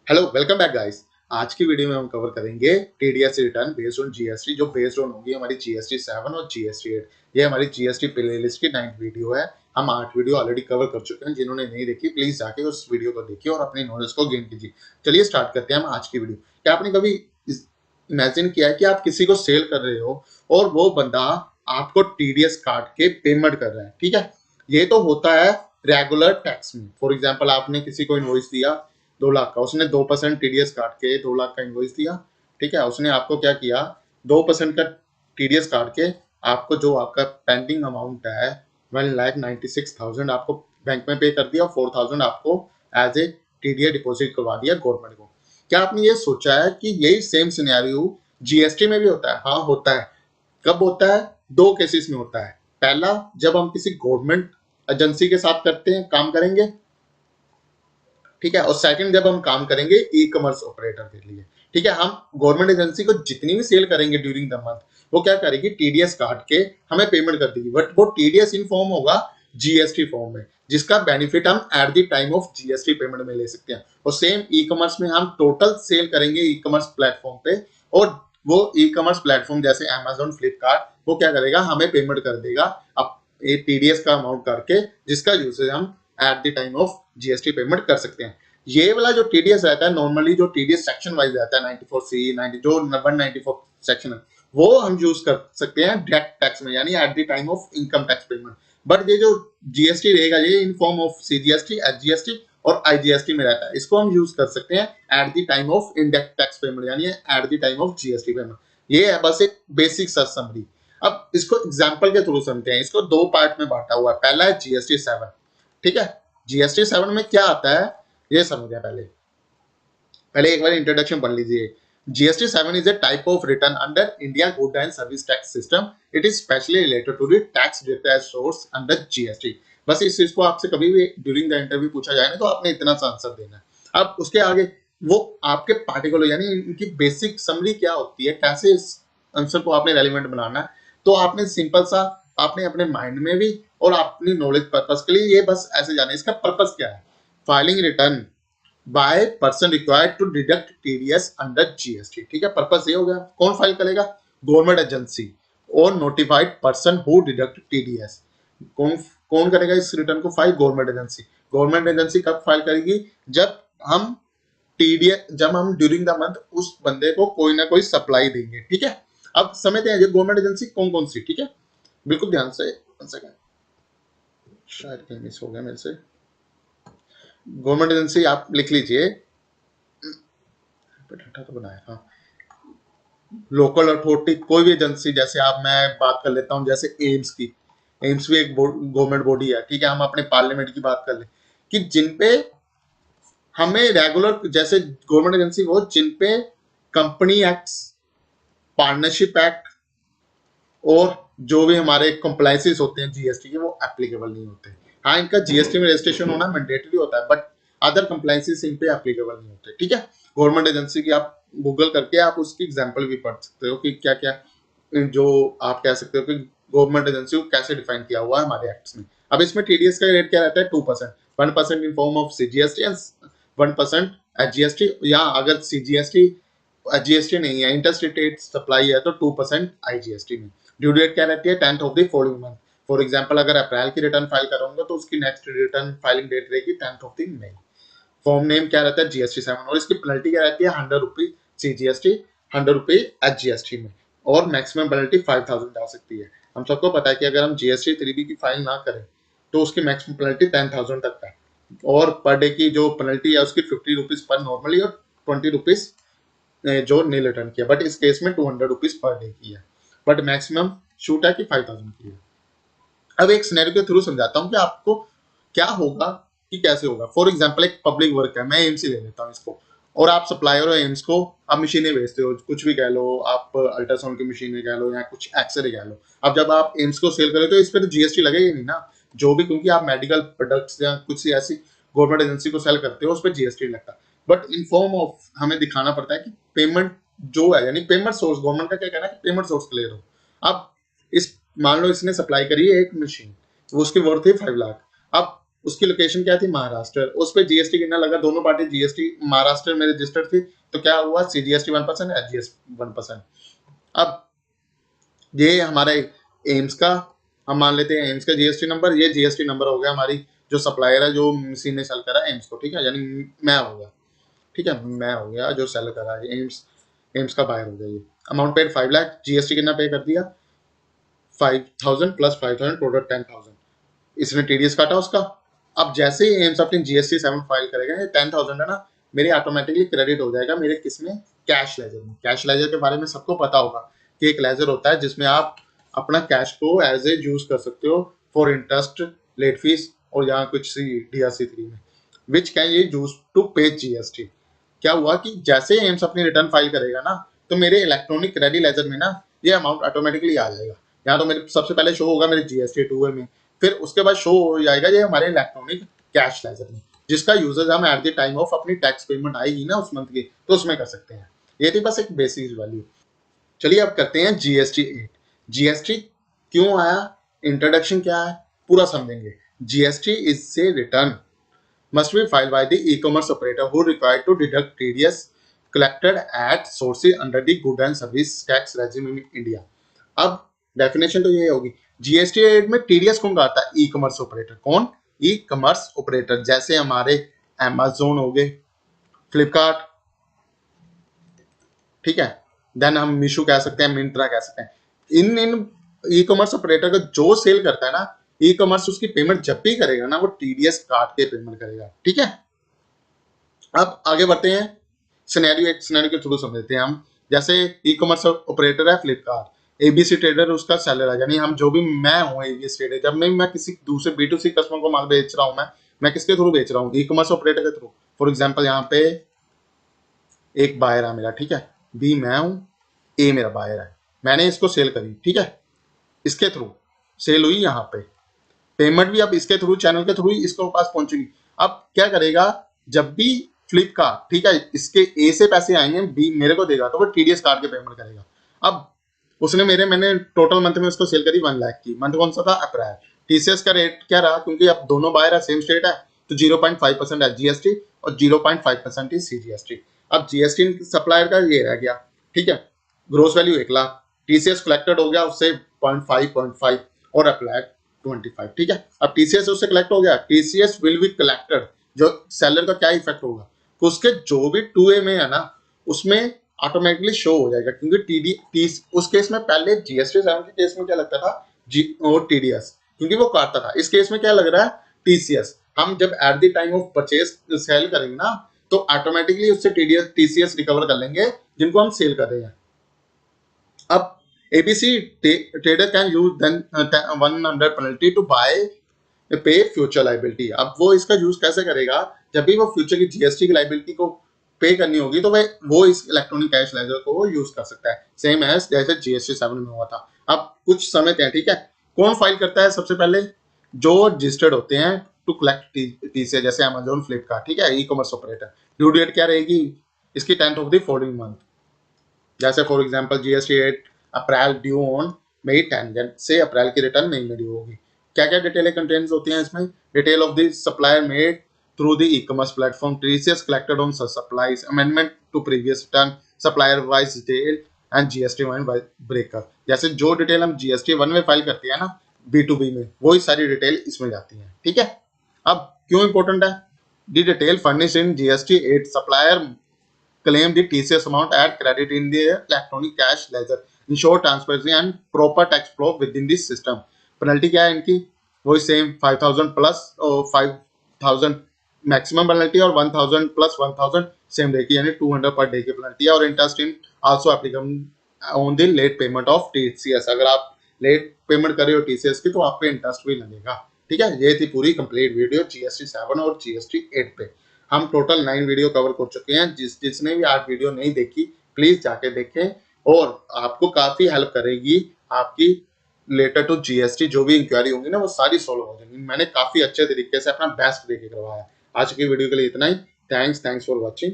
Hello welcome back guys. आज की video में हम कवर करेंगे TDS return based on GST जो बेस्ड ऑन होगी हमारी जीएसटी 7 और जीएसटी 8। ये हमारी जीएसटी प्लेलिस्ट की 9th वीडियो है। हम 8 वीडियो ऑलरेडी कवर कर चुके हैं। जिन्होंने नहीं देखी प्लीज जाके उस वीडियो को देखिए और अपनी नॉलेज को गेन कीजिए। चलिए स्टार्ट करते हैं हम आज की वीडियो। क्या आपने कभी इमेजिन किया है कि आप किसी को सेल कर रहे हो और वो बंदा आपको टीडीएस काट के पेमेंट कर रहा है? ठीक है, ये तो होता है रेगुलर टैक्स में। फॉर एग्जाम्पल आपने किसी को इनवॉइस दिया 2 लाख का, उसने 2% टीडीएस काट के 2 लाख का इनवॉइस दिया। ठीक है, उसने आपको क्या किया, 2% का टीडीएस काट के आपको जो आपका पेंडिंग अमाउंट है 1,96,000 आपको बैंक में पे कर दिया, 4,000 आपको एज ए टीडीए डिपॉजिट करवा दिया गवर्नमेंट को। क्या आपने ये सोचा है कि यही सेम सिनेरियो जीएसटी में भी होता है? हाँ होता है। कब होता है? दो केसेस में होता है। पहला, जब हम किसी गवर्नमेंट एजेंसी के साथ करते हैं, काम करेंगे, ठीक है, और सेकंड जब हम काम करेंगे ई कॉमर्स ऑपरेटर के लिए। ठीक है, हम गवर्नमेंट एजेंसी को जितनी भी सेल करेंगे ड्यूरिंग द मंथ, वो क्या करेगी, टीडीएस काट के हमें पेमेंट कर देगी, बट वो टीडीएस इन फॉर्म होगा जीएसटी फॉर्म में, जिसका बेनिफिट हम eight the time of GST payment में ले सकते हैं। और सेम ई कॉमर्स में हम टोटल सेल करेंगे ई कॉमर्स प्लेटफॉर्म पे, और वो ई कॉमर्स प्लेटफॉर्म जैसे अमेजोन, फ्लिपकार्ट, वो क्या करेगा, हमें पेमेंट कर देगा अब टीडीएस का अमाउंट करके, जिसका यूसेज हम eight the time of GST payment कर सकते हैं। ये वाला जो टीडीएस रहता है, नॉर्मली जो टीडीएस सेक्शन वाइज रहता है 94C 90 जो 194 सेक्शन है, वो हम यूज कर सकते हैं डायरेक्ट टैक्स में, यानी at the time of income tax payment. But ये जो जीएसटी रहेगा ये in form of CGST, SGST और आईजीएसटी में रहता है। इसको हम यूज कर सकते हैं at the time of indirect tax payment, यानी at the time of GST payment. ये है बस एक बेसिक सा समरी। अब इसको एग्जाम्पल के थ्रू समझते हैं। इसको दो पार्ट में बांटा हुआ है। पहला है जीएसटी 7। ठीक है, जीएसटी 7 में क्या आता है ये समझे। पहले पहले एक बार इंट्रोडक्शन पढ़ लीजिए। GST 7 is a type of return under India Good and Service Tax System. It is specially related to the tax data source under GST. बस इस चीज को आपसे कभी भी ड्यूरिंग द इंटरव्यू पूछा जाए ना, तो आपने इतना सा आंसर देना है। अब उसके आगे वो आपके पार्टिकुलर यानी इनकी बेसिक समरी क्या होती है, कैसे इस आंसर को आपने रेलिवेंट बनाना है, तो आपने सिंपल सा आपने अपने माइंड में भी और अपनी नॉलेज पर्पस के लिए ये बस ऐसे जाना, इसका पर्पस क्या है। Filing return by person required to deduct TDS under GST. ठीक है, पर्पस ये हो गया। कौन फाइल करेगा? गवर्नमेंट एजेंसी और notified person who deduct TDS. कौन कौन करेगा इस रिटर्न को file? Government agency. Government agency कब फाइल करेगी? जब हम टीडीएस, जब हम ड्यूरिंग द मंथ उस बंदे को कोई ना कोई सप्लाई देंगे। ठीक है, अब समझते हैं गवर्नमेंट एजेंसी कौन कौन सी। ठीक है, बिल्कुल ध्यान से, वन सेकंड, शायद कहीं मिस हो गया मेरे से। गवर्नमेंट एजेंसी आप लिख लीजिए, डाटा तो बनाया था। लोकल अथॉरिटी कोई भी एजेंसी, जैसे आप मैं बात कर लेता हूँ जैसे एम्स की। एम्स भी एक गवर्नमेंट बॉडी है। ठीक है, हम अपने पार्लियामेंट की बात कर ले कि जिन पे हमें रेगुलर, जैसे गवर्नमेंट एजेंसी वो जिन पे कंपनी एक्ट, पार्टनरशिप एक्ट और जो भी हमारे कंप्लायंसेस होते हैं जीएसटी के, वो एप्लीकेबल नहीं होते। हाँ, इनका जीएसटी में रजिस्ट्रेशन होना मैंडेटरी होता है, बट अदर कंप्लायंसेस इन पे एप्लीकेबल नहीं होते। ठीक है, गवर्नमेंट एजेंसी की आप गूगल करके आप उसकी एग्जांपल भी पढ़ सकते हो कि क्या क्या जो आप कह सकते हो कि गवर्नमेंट एजेंसी को कैसे डिफाइन किया हुआ है हमारे एक्ट्स में। अब इसमें टीडीएस का रेट क्या रहता है? 2%, 1% इन form of CGST and 1% HGST, या अगर सीजीएसटी जीएसटी नहीं है, इंटरस्टेट सप्लाई है, तो 2% आईजीएसटी में। ड्यू डेट क्या रहती है? 10th of the following month. For example अगर अप्रैल की रिटर्न फाइल करूंगा तो उसकी नेक्स्ट रिटर्न फाइलिंग डेट रहेगी 10th of the May. Form name क्या रहता है? जीएसटी 7। और इसकी पेनल्टी क्या रहती है? 100 रुपीज सीजीएसटी, 100 रुपीज एचजीएसटी में, और मैक्सिमम पेनल्टी 5,000 जा सकती है। हम सबको पता है कि अगर हम जीएसटी 3B की फाइल ना करें तो उसकी मैक्सिमम पेनल्टी 10,000 तक है, और पर डे की जो पेनल्टी है उसकी 50 रुपीज पर नॉर्मली और 20 रुपीज जो नील रिटर्न किया। बट इस केस में 200 रुपीज पर डे की है, बट मैक्सिमम शूट है कि 5,000 की है। अब एक सिनेरियो के थ्रू समझाता हूँ कि आपको क्या होगा, कि कैसे होगा। फॉर एग्जांपल एक पब्लिक वर्क है, मैं एम्स ही ले लेता हूँ इसको, और आप सप्लायर हो एम्स को, आप मशीनें बेचते हो, कुछ भी कह लो, आप अल्ट्रासाउंड की मशीनें कह लो या कुछ एक्सरे कह लो। अब जब आप एम्स को सेल करें तो इस पर तो जीएसटी लगेगी नहीं ना, जो भी, क्योंकि आप मेडिकल प्रोडक्ट्स या कुछ ऐसी गवर्नमेंट एजेंसी को सेल करते हो उस पर जीएसटी लगता है। बट इन फॉर्म ऑफ हमें दिखाना पड़ता है कि पेमेंट जो है, यानी पेमेंट सोर्स, गवर्नमेंट का क्या कहना है कि पेमेंट सोर्स क्लियर हो। अब इस मान लो इसने सप्लाई करी है एक मशीन, वो उसकी वर्थ है 5 लाख। अब उसकी लोकेशन क्या थी, महाराष्ट्र। उस पर जीएसटी कितना लगा, दोनों पार्टी जीएसटी महाराष्ट्र में रजिस्टर्ड थी, तो क्या हुआ, सीजीएसटी 1%, एचजीएस 1%। अब ये हमारा एम्स का, हम मान लेते हैं एम्स का जीएसटी नंबर, ये जीएसटी नंबर हो गया हमारी जो सप्लायर है, जो मशीन ने सेल करा एम्स को, ठीक है, यानी मैं हो गया, ठीक है, मैं हो गया जो सेल करा है एम्स, एम्स का बायर हो गया। ये अमाउंट पेड 5 लाख, जीएसटी कितना पे कर दिया, 5000 प्लस 5000 टोटल 10000, इसने टीडीएस काटा उसका। अब जैसे ही एम्स अपनी जीएसटी 7 फाइल करेगा, ये 10000 है ना, मेरे ऑटोमेटिकली क्रेडिट हो जाएगा मेरे किसमें, कैश लेजर में। कैश लेजर के बारे में सबको पता होगा कि एक लेजर होता है जिसमें आप अपना कैश को एज ए यूज कर सकते हो फॉर इंटरेस्ट, लेट फीस और यहाँ कुछ DRC 3 में, विच कैन ये यूज टू पे जीएसटी। क्या हुआ कि जैसे एम्स अपनी रिटर्न फाइल करेगा ना, तो मेरे इलेक्ट्रॉनिक क्रेडिट लेजर में ना ये अमाउंट ऑटोमेटिकली आ जाएगा। यहाँ तो मेरे सबसे पहले शो होगा मेरे GST 2 में, फिर उसके बाद शो हो जाएगा ये हमारे इलेक्ट्रॉनिक कैश लेजर में, जिसका यूजेज हम एट द टाइम ऑफ अपनी टैक्स पेमेंट आएगी ना उस मंथ की, तो उसमें कर सकते हैं। ये थी बस एक बेसिक वैल्यू। चलिए अब करते हैं GST 8। जीएसटी क्यों आया, इंट्रोडक्शन क्या है, पूरा समझेंगे। जीएसटी इज से return must be filed by the e-commerce operator who required to deduct TDS collected at sources under the Good and Service Tax regime in India। अब डेफिनेशन तो ये होगी, जीएसटी 8 में टीडीएस कौन काटता है, ई कॉमर्स ऑपरेटर। कौन, ई commerce operator, जैसे हमारे Amazon हो गए, फ्लिपकार्ट, ठीक है, देन हम मीशो कह सकते हैं, मिंत्रा कह सकते हैं। इन ई कॉमर्स ऑपरेटर का जो सेल करता है ना, ई कॉमर्स उसकी पेमेंट जब भी करेगा ना, वो टीडीएस काट के पेमेंट करेगा, ठीक है। अब आगे बढ़ते हैं, सिनेरियो एक सिनेरियो के थ्रू समझते हैं हम। जैसे ई कॉमर्स ऑपरेटर है फ्लिपकार्ट, एबीसी ट्रेडर उसका सेलर है, यानी हम जो भी, मैं हूँ एबीसी ट्रेडर, जब मैं किसी दूसरे B2C कस्टमर को माल बेच रहा हूँ, मैं किसके थ्रू बेच रहा हूँ, ई कॉमर्स ऑपरेटर के थ्रू। फॉर एग्जाम्पल यहाँ पे एक बायर है मेरा, ठीक है, बी मैं हूँ, ए मेरा बायर है, मैंने इसको सेल करी, ठीक है, इसके थ्रू सेल हुई, यहाँ पे पेमेंट भी अब इसके थ्रू, चैनल के थ्रू ही इसको पास पहुंचेगी। अब क्या करेगा, जब भी फ्लिपकार्ट, ठीक है, इसके ए से पैसे आएंगे, बी मेरे को देगा, तो वो टीडीएस काट के पेमेंट करेगा। अब उसने मैंने टोटल मंथ में उसको सेल करी 1 लाख की, मंथ कौन सा था, अप्रैल। टीसीएस का रेट क्या रहा, क्योंकि अब दोनों बायर है, सेम स्टेट है, तो 0.5% है जीएसटी और 0.5% ही सीजीएसटी। अब जीएसटी सप्लायर का ये रह गया, ठीक है, gross value 1 lakh, TCS collected हो गया उससे 0.5 और अप्लाइड 25, ठीक है। अब टीसीएस उससे कलेक्ट हो गया, टीसीएस विल बी कलेक्टेड, जो सेलर का क्या इफेक्ट होगा, तो उसके जो भी 2A में है ना, उसमें ऑटोमेटिकली शो हो जाएगा, क्योंकि उस केस में पहले जीएसटी 7 के केस में क्या लगता था, जी और टीडीएस, क्योंकि वो काटता था। इस केस में क्या लग रहा है, टीसीएस। हम जब eight the time of purchase sale करेंगे ना, तो ऑटोमेटिकली उससे टीसीएस रिकवर कर लेंगे जिनको हम सेल कर रहे हैं। अब ABC trader can use then 100 penalty to buy पे फ्यूचर लाइबिलिटी। अब वो इसका यूज कैसे करेगा, जब भी वो फ्यूचर की जीएसटी की लाइबिलिटी को पे करनी होगी, तो वो इस इलेक्ट्रॉनिक कैश लेजर को यूज कर सकता है, सेम एज जैसे जीएसटी 7 में हुआ था। अब कुछ समय हैं, ठीक है, कौन फाइल करता है, सबसे पहले जो रजिस्टर्ड होते हैं टू कलेक्ट टीसीए, जैसे Amazon, फ्लिपकार्ट, ठीक है, e commerce operator. Due date क्या रहेगी इसकी, 10th of the following month. जैसे for example GST 8 April due on May 10, से अप्रैल की रिटर्न मई में ड्यू होगी। क्या क्या डिटेलें कंटेंट्स होती हैं इसमें, detail of the supplier made through the e-commerce platform, TCS collected on such supplies, amendment to previous return, supplier wise detail and GST 1 breaker. जैसे जो डिटेल हम जीएसटी 1 में फाइल करते हैं ना B2B में, वही सारी डिटेल इसमें जाती है, ठीक है। अब क्यों इंपॉर्टेंट है, the detail furnished in GST 8 supplier claim the TCS amount at credit in the electronic cash ledger, ensure transparency and proper tax flow within this system। Penalty क्या है इनकी, वही सेम 5000 प्लस और 5000 मैक्सिमम पेनल्टी और 1000 plus 1000 same day की, यानी 200 per day की penalty है। और interest in also applicable on the late payment of TCS. अगर आप लेट पेमेंट कर रहे हो टीसीएस की, तो आप पे इंटरेस्ट भी लगेगा, ठीक है। ये थी पूरी कंप्लीट वीडियो जीएसटी 7 और जीएसटी 8 पे। हम टोटल 9 वीडियो कवर कर चुके हैं, जिसने भी 8 वीडियो नहीं देखी प्लीज जाके देखें, और आपको काफी हेल्प करेगी आपकी रिलेटेड टू जीएसटी। जो भी इंक्वायरी होंगी ना, वो सारी सॉल्व हो जाएंगी। मैंने काफी अच्छे तरीके से अपना बेस्ट देके करवाया। आज की वीडियो के लिए इतना ही। Thanks for watching.